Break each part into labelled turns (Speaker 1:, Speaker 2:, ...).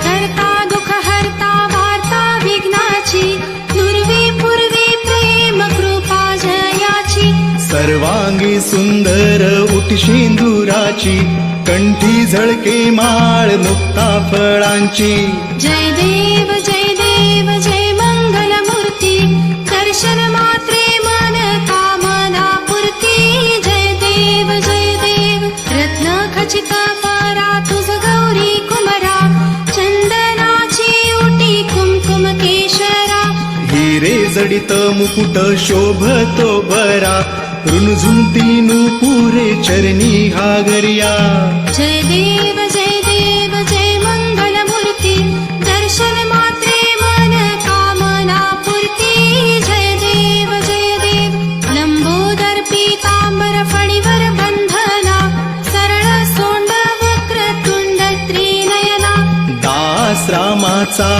Speaker 1: करता दुःख हरता वार्ता विघ्नाची दुर्वी पूर्वी प्रेम कृपा जयाची
Speaker 2: सर्वांगी सुंदर उठशिंदुराची कंठी झळके माळ मुक्ता फळांची
Speaker 1: जय देव जय मंगल मूर्ती दर्शन मात्रे मन कामना पूर्ती जय देव रत्न खचित परा तुझ गौरी कुमरा चंदनाची उटी कुमकुम केशरा
Speaker 2: हिरे जडित मुकुट शोभतो बरा रुणझुंती नुपुरे चरणी घागरिया
Speaker 1: जय देव जय मंगल मूर्ती दर्शन मात्रे मन कामना पूर्ती जय देव लंबोदर पीतांबर फणीवर बंधना सरळ सोंड वक्र तुंड त्रिनयना
Speaker 2: दास रामाचा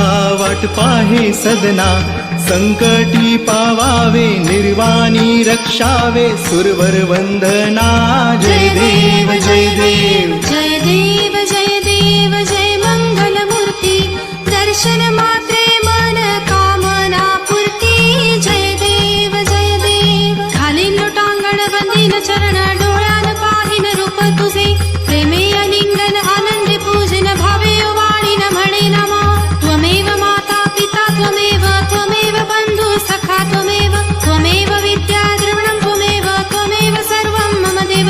Speaker 2: वाट पाहे सदना संकटी पावावे निर्वाणी रक्षावे सुरवर वंदना जय देव
Speaker 1: जय मंगल मूर्ती दर्शन मात्रे मन कामना पूर्ती जय देव खाली लोटांगण वंदीन चरण डोळ्यान पाहिन रूप तुझे प्रेमे अलिंगन आनंदी पूजन भावे वाणी न म्हणे नमा त्वमेव माता पिता त्वमेव बंधु सखा त्वमेव विद्या द्रविणं त्वमेव सर्वं मम देव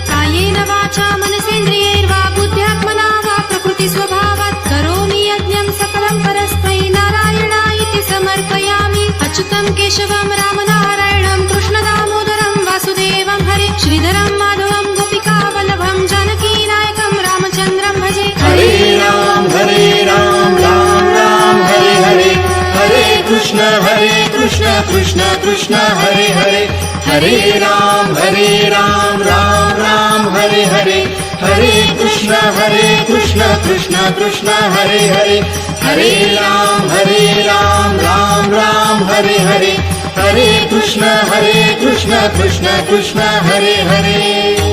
Speaker 1: कायेन वाचा मनसेन्द्रियैर्वा बुद्ध्यात्मना वा प्रकृति स्वभावात् करोमि यज्ञं सकलं परस्मै नारायणायेति समर्पयामि अच्युतं केशवं रामनारायणं कृष्णदामोदरं वासुदेवं हरे श्रीधरं माधवं गोपिकावल्लभं जानकीनायकं रामचन्द्रं भजे
Speaker 2: हरे राम राम राम हरे हरे हरे कृष्ण कृष्ण कृष्ण हरे हरे राम राम राम हरे हरे कृष्ण कृष्ण कृष्ण हरे हरे राम राम राम हरे हरे कृष्ण कृष्ण कृष्ण हरे हरे